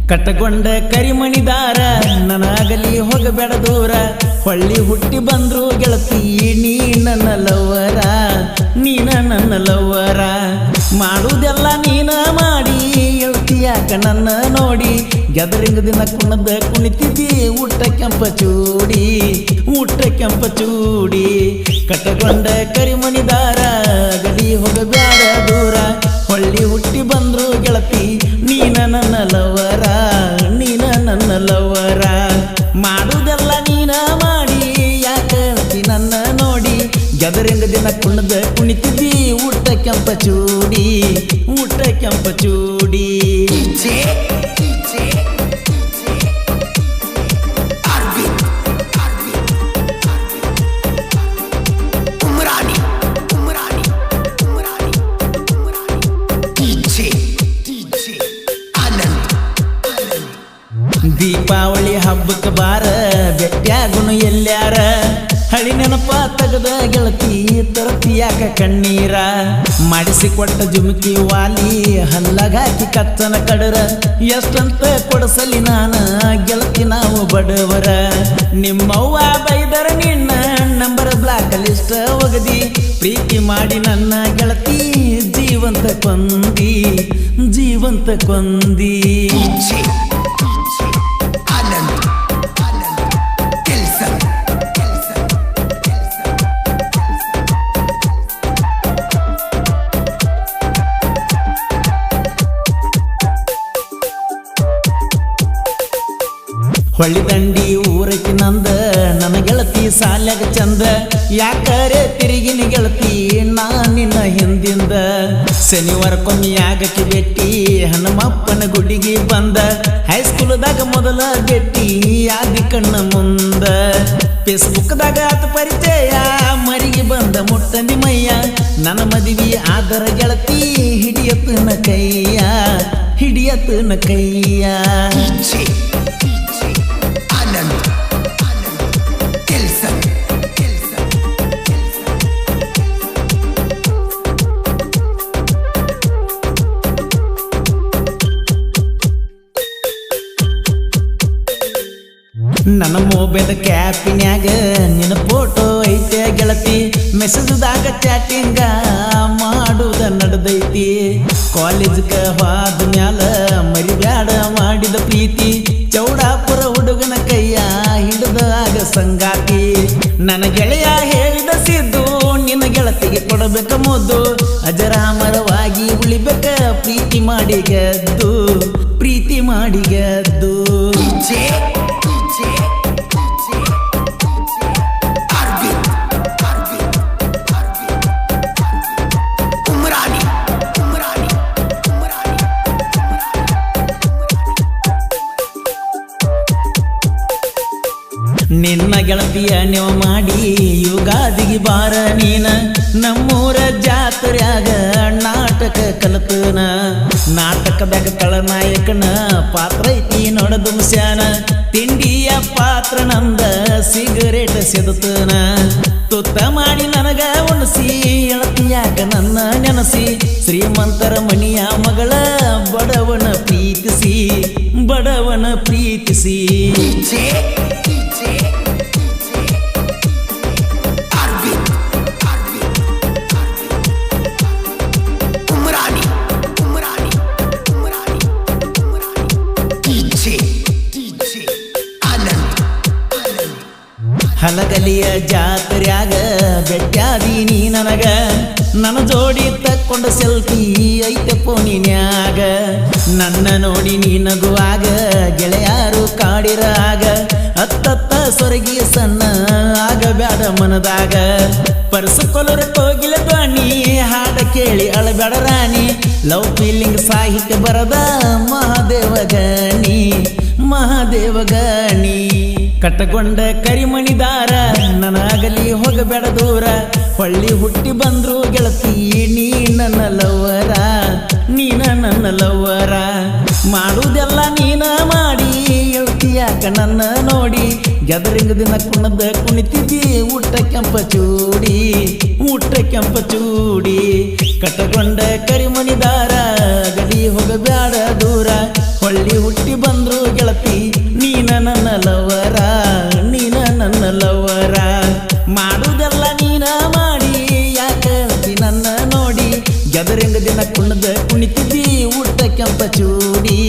ಕಟ್ಟಗೊಂಡ ಕರಿಮಣಿದಾರ ನನಗಲಿ ಹೋಗಬೇಡ ದೂರ ಹೊಳ್ಳಿ ಹುಟ್ಟಿ ಬಂದ್ರು ಗೆಳತಿ ನೀ ನನ್ನ ಲವ್ವರ ನೀನ ನನ್ನ ಲವ್ವರ ಮಾಡುವುದೆಲ್ಲ ನೀನ ಮಾಡಿ ಹೇಳ್ತೀಯಾಕ ನನ್ನ ನೋಡಿ ಗೆದರಿಂಗ ದಿನ ಕುಣದ ಕುಣಿತಿದ್ದಿ ಊಟ ಕೆಂಪ ಚೂಡಿ ಕಟ್ಟಗೊಂಡ ಕರಿಮಣಿದಾರ ಗಡಿ ಹೋಗಬೇಡ ದೂರ ಹೊಳ್ಳಿ ಹುಟ್ಟಿ ಬಂದ್ರು ಗೆಳತಿ ನೀನ ನನ್ನ ಲವ್ವರ ನೀನ ನನ್ನ ಲವ್ವರ ಮಾಡುವುದೆಲ್ಲ ನೀನ ಮಾಡಿ ಯಾಕೆ ನನ್ನ ನೋಡಿ ಗೆದರಿಂಗ ದಿನ ಕುಣದ ಕುಣಿತಿದ್ದಿ ಊಟ ಕೆಂಪ ಚೂಡಿ ದೀಪಾವಳಿ ಹಬ್ಬಕ್ಕೆ ಬಾರ ಬೆಟ್ಟ್ಯಾಗುನು ಎಲ್ಲ್ಯಾರ ಹಳಿ ನೆನಪ ತಗದ ಗೆಳತಿ ತರತಿಯಾಕ ಕಣ್ಣೀರ ಮಾಡಿಸಿಕೊಟ್ಟ ಜುಮುಕಿ ವಾಲಿ ಹಲ್ಲಗಾಕಿ ಕಚ್ಚನ ಕಡರ ಎಷ್ಟಂತ ಕೊಡಸಲಿ ನಾನ ಗೆಳತಿ ನಾವು ಬಡವರ ನಿಮ್ಮವ್ವ ಬೈದರ ನಿನ್ನ ನಂಬರ್ ಬ್ಲಾಕ್ ಲಿಸ್ಟ್ ಒಗದಿ ಪ್ರೀತಿ ಮಾಡಿ ನನ್ನ ಗೆಳತಿ ಜೀವಂತ ಕೊಂದಿ ಹೊಳ್ಳಿ ದಂಡಿ ಊರಕ್ಕೆ ನಂದ ನನ್ನ ಗೆಳತಿ ಸಾಲ್ಯಾಗ ಚಂದ ಯಾಕರೆ ತಿರುಗಿನ ಗೆಳತಿ ನಾ ನಿನ್ನ ಹಿಂದಿಂದ ಶನಿವಾರಕ್ಕೊಮ್ಮೆ ಆಗಕ್ಕೆ ಭೇಟಿ ಹನುಮಪ್ಪನ ಗುಡಿಗೆ ಬಂದ ಹೈಸ್ಕೂಲ್ದಾಗ ಮೊದಲ ಭೇಟಿ ಆದಿ ಕಣ್ಣ ಮುಂದ ಫೇಸ್ಬುಕ್ದಾಗ ಆತ ಪರಿಚಯ ಮರಿಗೆ ಬಂದ ಮುಟ್ಟಂದಿ ಮಯ್ಯ ನನ್ನ ಮದುವೆ ಆದರ ಗೆಳತಿ ಹಿಡಿಯತನ ಕೈಯ ನನ್ನ ಮೊಬೈಲ್ ಕ್ಯಾಪಿನ್ಯಾಗ ನಿನ್ನ ಫೋಟೋ ಐತೆ ಗೆಳತಿ ಮೆಸೇಜ್ದಾಗ ಚಾಟಿಂಗ ಮಾಡುವುದ ನಡೆದೈತಿ ಕಾಲೇಜ್ಗೆ ಹೋದ ಮ್ಯಾಲ ಮರಿಬ್ಯಾಡ ಮಾಡಿದ ಪ್ರೀತಿ ಚೌಡಾಪುರ ಹುಡುಗನ ಕೈಯ ಹಿಡಿದಾಗ ಸಂಗಾತಿ ನನ್ನ ಗೆಳೆಯ ಹೇಳಿದ ಸಿದ್ದು ನಿನ್ನ ಗೆಳತಿಗೆ ಕೊಡಬೇಕ ಮುದ್ದು ಅಜರಾಮರವಾಗಿ ಉಳಿಬೇಕ ಪ್ರೀತಿ ಮಾಡಿ ಗೆದ್ದು ನಿನ್ನ ಗೆಳತಿಯ ನೀವು ಮಾಡಿ ಯುಗಾದಿಗೆ ಬಾರ ನೀನ ನಮ್ಮೂರ ಜಾತ್ರ್ಯಾಗ ನಾಟಕ ಕಲತನ ನಾಟಕದಾಗ ತಳನಾಯಕನ ಪಾತ್ರ ಐತಿ ನೋಡದು ಮುಸ್ಯಾನ ತಿಂಡಿಯ ಪಾತ್ರ ನಂದ ಸಿಗರೇಟ್ ಸೆದತನ ತುತ್ತ ಮಾಡಿ ನನಗ ಉಣಸಿ ಎಳತಿಯಾಕ ನನ್ನ ನೆನಸಿ ಶ್ರೀಮಂತರ ಮಣಿಯ ಮಗಳ ಬಡವನ ಪ್ರೀತಿಸಿ ಹಲಗಲಿಯ ಜಾತ್ರ್ಯಾಗ ಬೆಟ್ಟ್ಯಾದಿ ನೀ ನನಗ ನನ್ನ ಜೋಡಿ ತಕ್ಕೊಂಡ ಸೆಲ್ಫಿ ಐತೆ ಫೋನಿನ್ಯಾಗ ನನ್ನ ನೋಡಿ ನೀ ನಗುವಾಗ ಗೆಳೆಯಾರು ಕಾಡಿರಾಗ ಹತ್ತತ್ತ ಸೊರಗಿ ಸಣ್ಣ ಆಗಬ್ಯಾಡ ಮನದಾಗ ಪರ್ಸು ಕೊಲರ ಕೋಗಿಲ ಧ್ವನಿ ಹಾಡ ಕೇಳಿ ಅಳಬ್ಯಾಡ ರಾಣಿ ಲವ್ ಫೀಲಿಂಗ್ ಸಾಹಿತ್ಯ ಬರದ ಮಹಾದೇವ ಗಣಿ ಕಟ್ಟಗೊಂಡ ಕರಿಮಣಿದಾರ ನನಗಲಿ ಹೋಗಬೇಡ ದೂರ ಹೊಳ್ಳಿ ಹುಟ್ಟಿ ಬಂದ್ರು ಗೆಳತಿ ನೀ ನನ್ನ ಲವ್ವರ ಮಾಡುವುದೆಲ್ಲ ನೀನ ಮಾಡಿ ಹೇಳ್ತೀಯಾಕ ನನ್ನ ನೋಡಿ ಗೆದರಿಂಗ ದಿನ ಕುಣದ ಕುಣಿತಿದ್ದಿ ಊಟ ಕೆಂಪ ಚೂಡಿ ಕಟ್ಟಗೊಂಡ ಕರಿಮಣಿದಾರ ಗಡಿ ಹೋಗಬ್ಯಾಡ ದೂರ ಹೊಳ್ಳಿ ಹುಟ್ಟಿ ಬಂದ್ರು ಗೆಳತಿ ನೀನ ನನ್ನ ಲವರ ನೀನ ನನ್ನ ಲವರ ಮಾಡುದೆಲ್ಲ ನೀನ ಮಾಡಿ ಯಾಕಿ ನನ್ನ ನೋಡಿ ಗೆದರಿಂಗ ದಿನ ಕುಣದ ಕುಣಿತಿದ್ದಿ ಊಟ ಕೆಂಪ ಚೂಡಿ